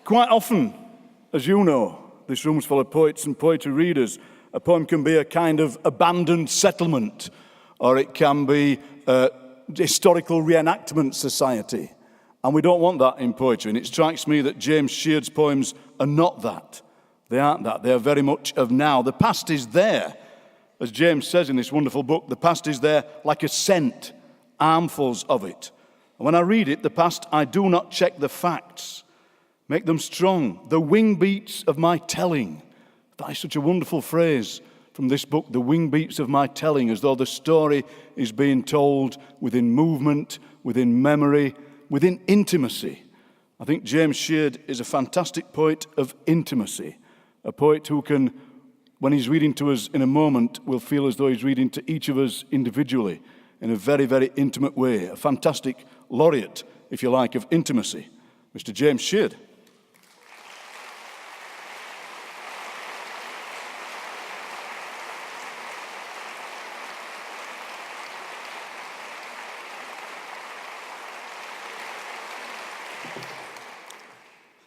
Quite often, as you know, this room's full of poets and poetry readers, a poem can be a kind of abandoned settlement, or it can be a historical reenactment society. And we don't want that in poetry. And it strikes me that James Sheard's poems are not that. They aren't that. They are very much of now. The past is there. As James says in this wonderful book, the past is there like a scent, armfuls of it. And when I read it, the past, I do not check the facts, make them strong, the wing beats of my telling. That is such a wonderful phrase from this book, the wing beats of my telling, as though the story is being told within movement, within memory, within intimacy. I think James Sheard is a fantastic poet of intimacy, a poet who can, when he's reading to us in a moment, will feel as though he's reading to each of us individually in a very, very intimate way. A fantastic laureate, if you like, of intimacy, Mr. James Sheard.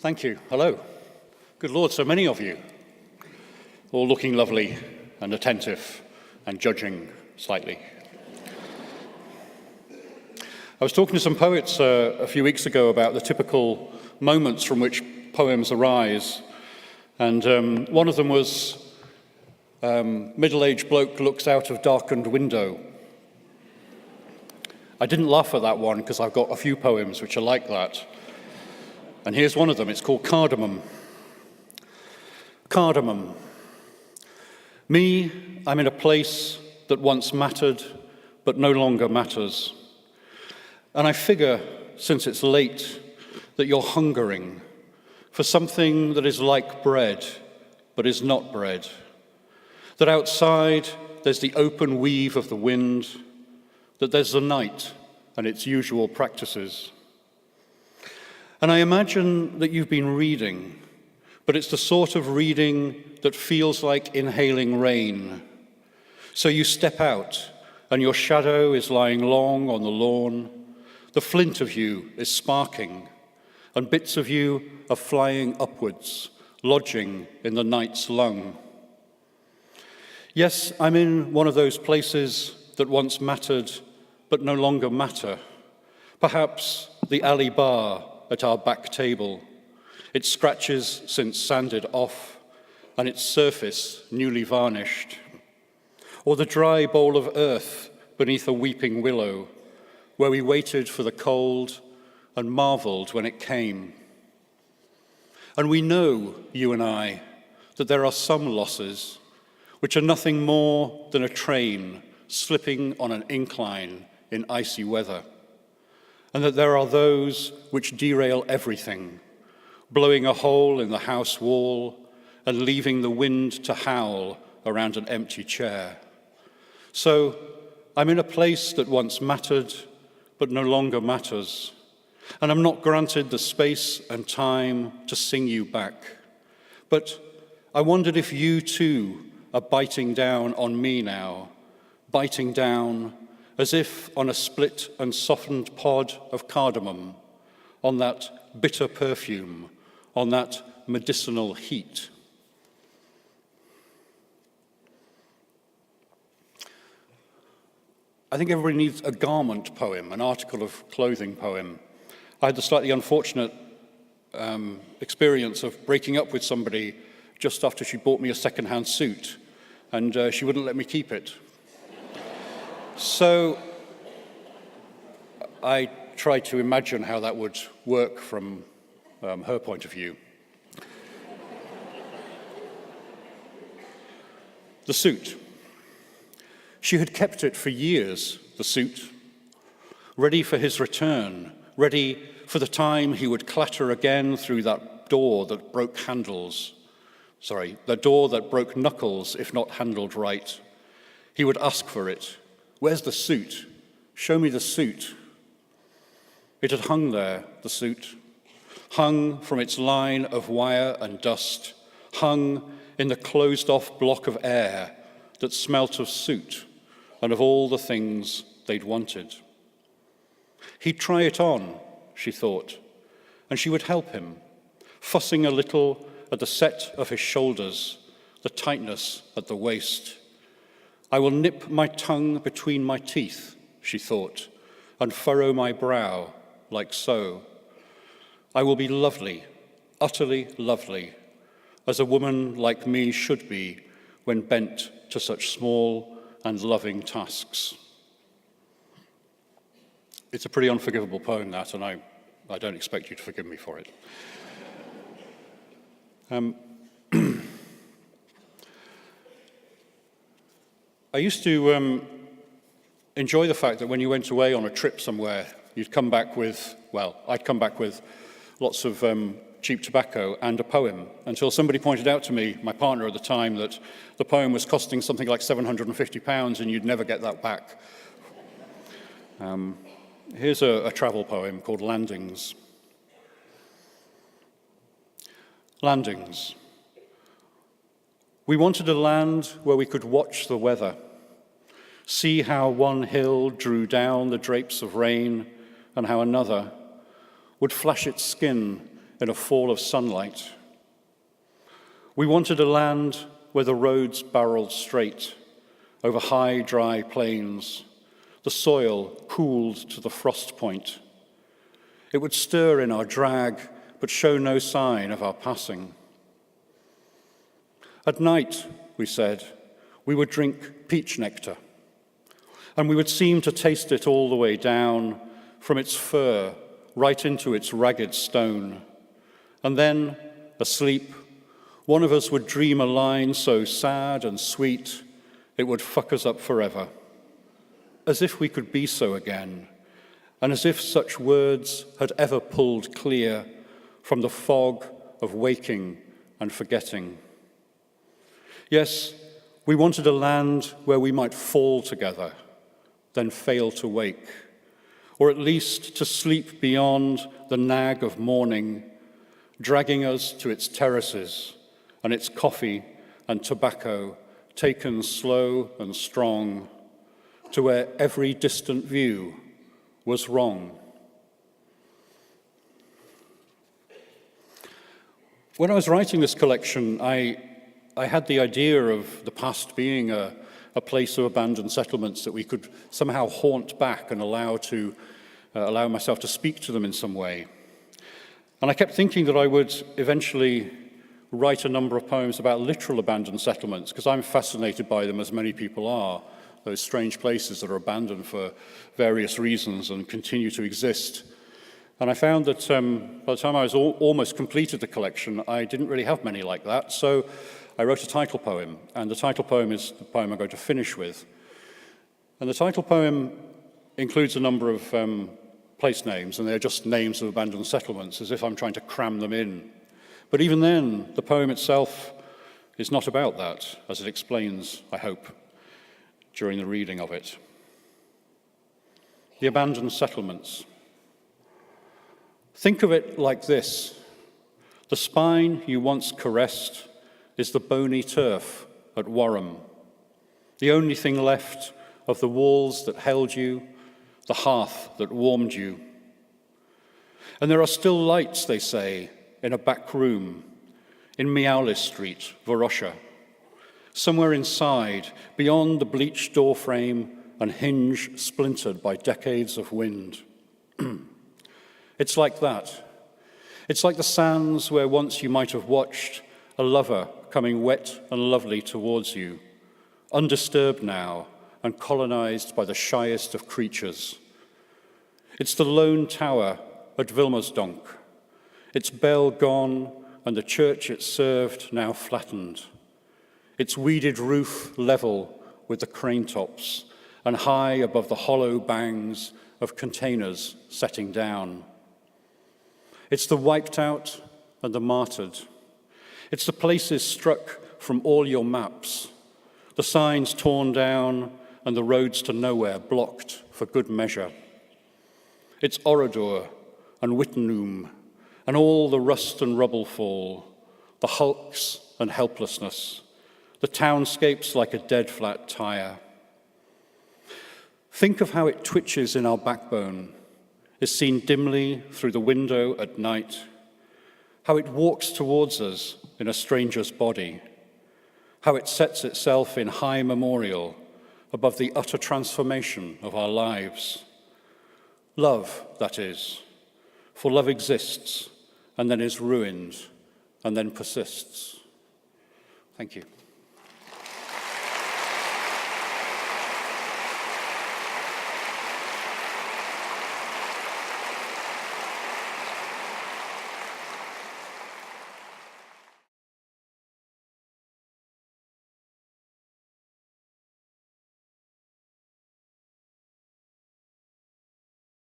Thank you. Hello. Good Lord, so many of you, all looking lovely and attentive and judging slightly. I was talking to some poets a few weeks ago about the typical moments from which poems arise, and one of them was middle-aged bloke looks out of darkened window. I didn't laugh at that one because I've got a few poems which are like that. And here's one of them. It's called Cardamom. Cardamom. Me, I'm in a place that once mattered, but no longer matters. And I figure, since it's late, that you're hungering for something that is like bread, but is not bread. That outside there's the open weave of the wind, that there's the night and its usual practices. And I imagine that you've been reading, but it's the sort of reading that feels like inhaling rain. So you step out, and your shadow is lying long on the lawn. The flint of you is sparking, and bits of you are flying upwards, lodging in the night's lung. Yes, I'm in one of those places that once mattered, but no longer matter. Perhaps the alley bar at our back table, its scratches since sanded off, and its surface newly varnished. Or the dry bowl of earth beneath a weeping willow, where we waited for the cold and marveled when it came. And we know, you and I, that there are some losses which are nothing more than a train slipping on an incline in icy weather, and that there are those which derail everything, blowing a hole in the house wall and leaving the wind to howl around an empty chair. So I'm in a place that once mattered, but no longer matters, and I'm not granted the space and time to sing you back. But I wondered if you too are biting down on me now, biting down as if on a split and softened pod of cardamom, on that bitter perfume, on that medicinal heat. I think everybody needs a garment poem, an article of clothing poem. I had the slightly unfortunate experience of breaking up with somebody just after she bought me a second-hand suit, and she wouldn't let me keep it. So I tried to imagine how that would work from her point of view. The suit. She had kept it for years, the suit, ready for his return, ready for the time he would clatter again through that door that broke handles. The door that broke knuckles if not handled right. He would ask for it. Where's the suit? Show me the suit. It had hung there, the suit, hung from its line of wire and dust, hung in the closed-off block of air that smelt of soot and of all the things they'd wanted. He'd try it on, she thought, and she would help him, fussing a little at the set of his shoulders, the tightness at the waist. I will nip my tongue between my teeth, she thought, and furrow my brow like so. I will be lovely, utterly lovely, as a woman like me should be when bent to such small and loving tasks. It's a pretty unforgivable poem, that, and I don't expect you to forgive me for it. I used to enjoy the fact that when you went away on a trip somewhere, you'd come back with, well, I'd come back with lots of cheap tobacco and a poem, until somebody pointed out to me, my partner at the time, that the poem was costing something like £750 and you'd never get that back. Here's a travel poem called Landings. Landings. We wanted a land where we could watch the weather, see how one hill drew down the drapes of rain and how another would flash its skin in a fall of sunlight. We wanted a land where the roads barreled straight over high, dry plains, the soil cooled to the frost point. It would stir in our drag, but show no sign of our passing. At night, we said, we would drink peach nectar, and we would seem to taste it all the way down, from its fur right into its ragged stone. And then, asleep, one of us would dream a line so sad and sweet, it would fuck us up forever. As if we could be so again, and as if such words had ever pulled clear from the fog of waking and forgetting. Yes, we wanted a land where we might fall together, then fail to wake, or at least to sleep beyond the nag of morning, dragging us to its terraces and its coffee and tobacco taken slow and strong, to where every distant view was wrong. When I was writing this collection, I had the idea of the past being a place of abandoned settlements that we could somehow haunt back and allow myself to speak to them in some way. And I kept thinking that I would eventually write a number of poems about literal abandoned settlements, because I'm fascinated by them, as many people are, those strange places that are abandoned for various reasons and continue to exist. And I found that by the time I was almost completed the collection, I didn't really have many like that. So I wrote a title poem, and the title poem is the poem I'm going to finish with. And the title poem includes a number of place names, and they're just names of abandoned settlements, as if I'm trying to cram them in. But even then, the poem itself is not about that, as it explains, I hope, during the reading of it. The abandoned settlements. Think of it like this. The spine you once caressed is the bony turf at Warham, the only thing left of the walls that held you, the hearth that warmed you. And there are still lights, they say, in a back room in Mialis Street, Varosha, somewhere inside, beyond the bleached doorframe and hinge splintered by decades of wind. It's like that. It's like the sands where once you might have watched a lover coming wet and lovely towards you, undisturbed now and colonized by the shyest of creatures. It's the lone tower at Wilmersdonk, its bell gone and the church it served now flattened, its weeded roof level with the crane tops and high above the hollow bangs of containers setting down. It's the wiped out and the martyred. It's the places struck from all your maps, the signs torn down and the roads to nowhere blocked for good measure. It's Oradour and Wittenum and all the rust and rubble fall, the hulks and helplessness, the townscapes like a dead flat tire. Think of how it twitches in our backbone, is seen dimly through the window at night, how it walks towards us in a stranger's body, how it sets itself in high memorial above the utter transformation of our lives. Love, that is, for love exists and then is ruined and then persists. Thank you.